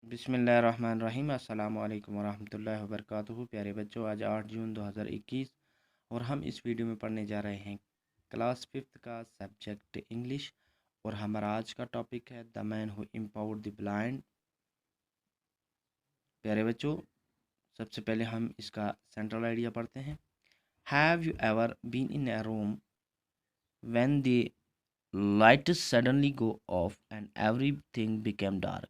बिस्मिल्लाहिर्रहमानिर्रहीम अस्सलामु अलैकुम वरहमतुल्लाहि वबरकातुहू। प्यारे बच्चों, आज 8 जून 2021 और हम इस वीडियो में पढ़ने जा रहे हैं क्लास 5th का सब्जेक्ट इंग्लिश। और हमारा आज का टॉपिक है the man who empowered the blind. प्यारे बच्चों, सबसे पहले हम इसका सेंट्रल आइडिया पढ़ते हैं। Have you ever been in a room when the lights suddenly go off and everything became dark.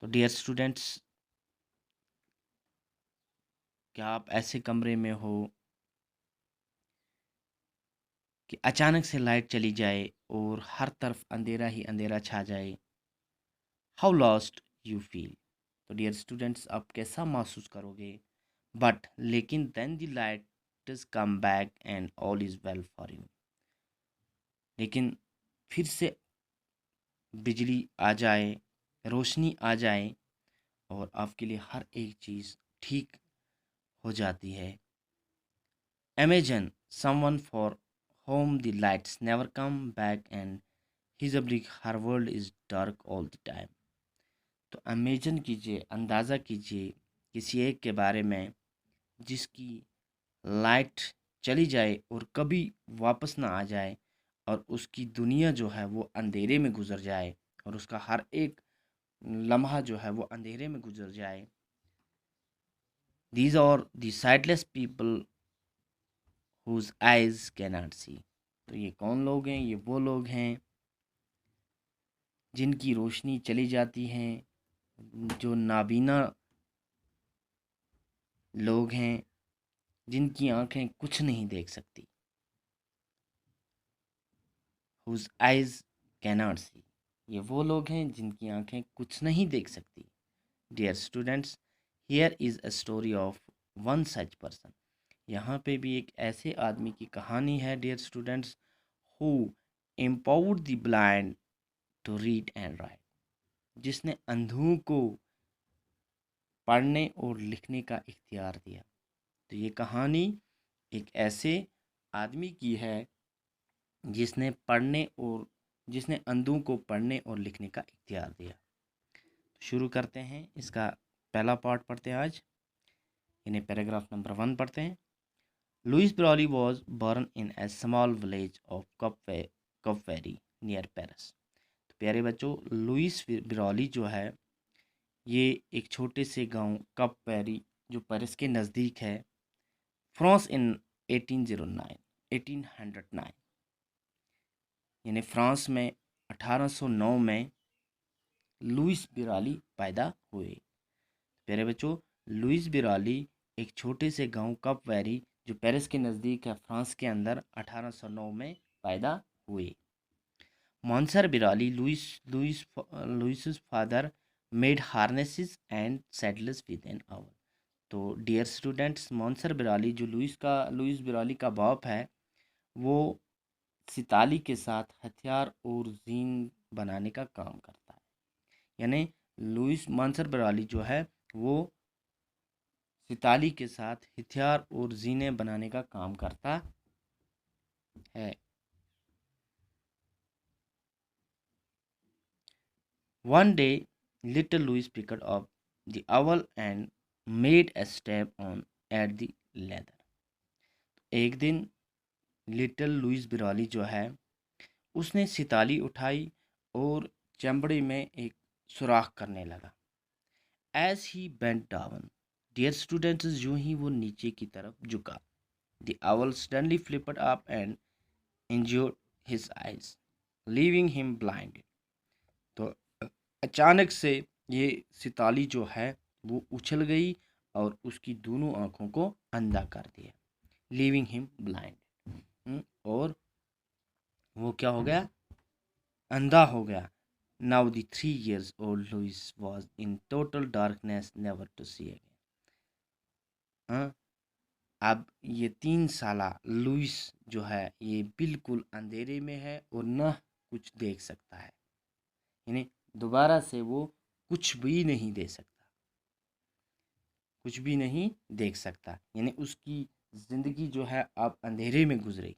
तो डियर स्टूडेंट्स, क्या आप ऐसे कमरे में हो कि अचानक से लाइट चली जाए और हर तरफ अंधेरा ही अंधेरा छा जाए? How lost you feel. तो डियर स्टूडेंट्स, आप कैसा महसूस करोगे? बट लेकिन then the light come back and all is well for you. लेकिन फिर से बिजली आ जाए, रोशनी आ जाए और आपके लिए हर एक चीज़ ठीक हो जाती है। Imagine someone for whom the lights never come back and his oblique her world is dark all the time। तो इमेजिन कीजिए, अंदाज़ा कीजिए किसी एक के बारे में जिसकी लाइट चली जाए और कभी वापस ना आ जाए और उसकी दुनिया जो है वो अंधेरे में गुजर जाए और उसका हर एक लम्हा जो है वो अंधेरे में गुजर जाए। These are the sightless people whose eyes cannot see. तो ये कौन लोग हैं? ये वो लोग हैं जिनकी रोशनी चली जाती हैं, जो नाबीना लोग हैं, जिनकी आंखें कुछ नहीं देख सकती। हुज आइज कैनॉट सी, ये वो लोग हैं जिनकी आंखें कुछ नहीं देख सकती। Dear students, here is a story of one such person. यहाँ पे भी एक ऐसे आदमी की कहानी है dear students, who empowered the blind to read and write, जिसने अंधों को पढ़ने और लिखने का इख्तियार दिया। तो ये कहानी एक ऐसे आदमी की है जिसने अंधों को पढ़ने और लिखने का इख्तियार दिया। तो शुरू करते हैं, इसका पहला पार्ट पढ़ते हैं आज। इन्हें पैराग्राफ नंबर 1 पढ़ते हैं। Louis Braille was born in a small village of Coupvray near Paris. तो प्यारे बच्चों, लुइस ब्राउली जो है ये एक छोटे से गांव कपवेरी जो पेरिस के नज़दीक है, फ्रांस इन 1809 यानी फ्रांस में 1809 में लुइस बिराली पैदा हुए। प्यारे बच्चों, लुइस बिराली एक छोटे से गांव कप वैरी जो पेरिस के नज़दीक है फ्रांस के अंदर 1809 में पैदा हुए। Monsieur Braille Louis father made harnesses and saddles with an awl. तो डियर स्टूडेंट्स, मॉन्सर बिराली जो लुइस बिराली का बाप है, वो सिताली के साथ हथियार और जीन बनाने का काम करता है। यानी लुइस मानसर बराली जो है वो सिताली के साथ हथियार और जीने बनाने का काम करता है। One day little Louis picked up the owl and made a stab on at the leather। एक दिन लिटिल लुइस बिराली जो है उसने सिताली उठाई और चमड़े में एक सुराख करने लगा। As he bent down, dear students, यूं ही वो नीचे की तरफ झुका, द owl suddenly flipped up and injured his eyes, leaving him blinded। तो अचानक से ये सिताली जो है वो उछल गई और उसकी दोनों आंखों को अंधा कर दिया, लीविंग हिम ब्लाइंड। और वो क्या हो गया? अंधा हो गया। Now the 3 years old Louis was in total darkness, never to see again. अब ये 3 साला लुइस जो है ये बिल्कुल अंधेरे में है और न कुछ देख सकता है, यानी दोबारा से वो कुछ भी नहीं दे सकता, कुछ भी नहीं देख सकता, यानी उसकी ज़िंदगी जो है अब अंधेरे में गुजरेगी।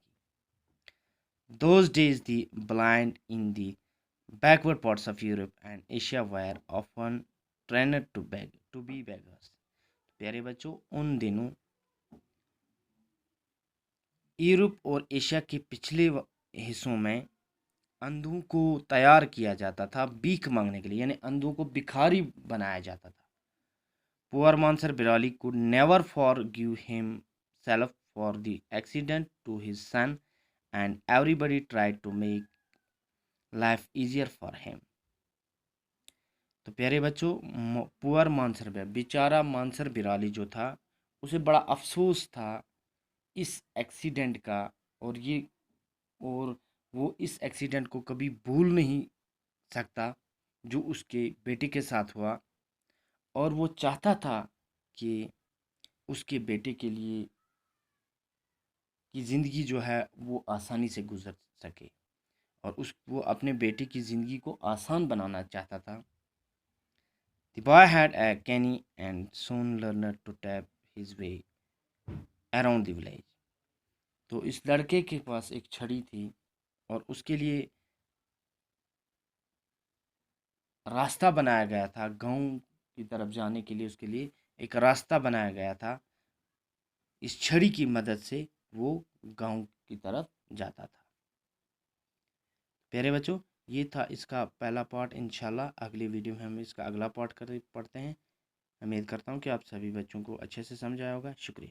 Those days the blind in the backward parts of Europe and Asia were often trained to be beggars। प्यारे बच्चों, उन दिनों यूरोप और एशिया के पिछले हिस्सों में अंधों को तैयार किया जाता था भीख मांगने के लिए, यानी अंधों को भिखारी बनाया जाता था। Poor Monsieur Braille could never forgive himself for the accident to his son and everybody tried to make life easier for him। तो प्यारे बच्चों, पुअर मानसर बेचारा मानसर बिराली जो था, उसे बड़ा अफसोस था इस एक्सीडेंट का, और वो इस एक्सीडेंट को कभी भूल नहीं सकता जो उसके बेटे के साथ हुआ, और वो चाहता था कि उसके बेटे के लिए की ज़िंदगी जो है वो आसानी से गुजर सके, और वो अपने बेटे की ज़िंदगी को आसान बनाना चाहता था। The boy had a canny and soon learned to tap his way around the village। तो इस लड़के के पास एक छड़ी थी और उसके लिए रास्ता बनाया गया था, गांव की तरफ जाने के लिए उसके लिए एक रास्ता बनाया गया था। इस छड़ी की मदद से वो गांव की तरफ जाता था। प्यारे बच्चों, ये था इसका पहला पार्ट। इंशाल्लाह अगली वीडियो में हम इसका अगला पार्ट पढ़ते हैं। उम्मीद करता हूँ कि आप सभी बच्चों को अच्छे से समझ आया होगा। शुक्रिया।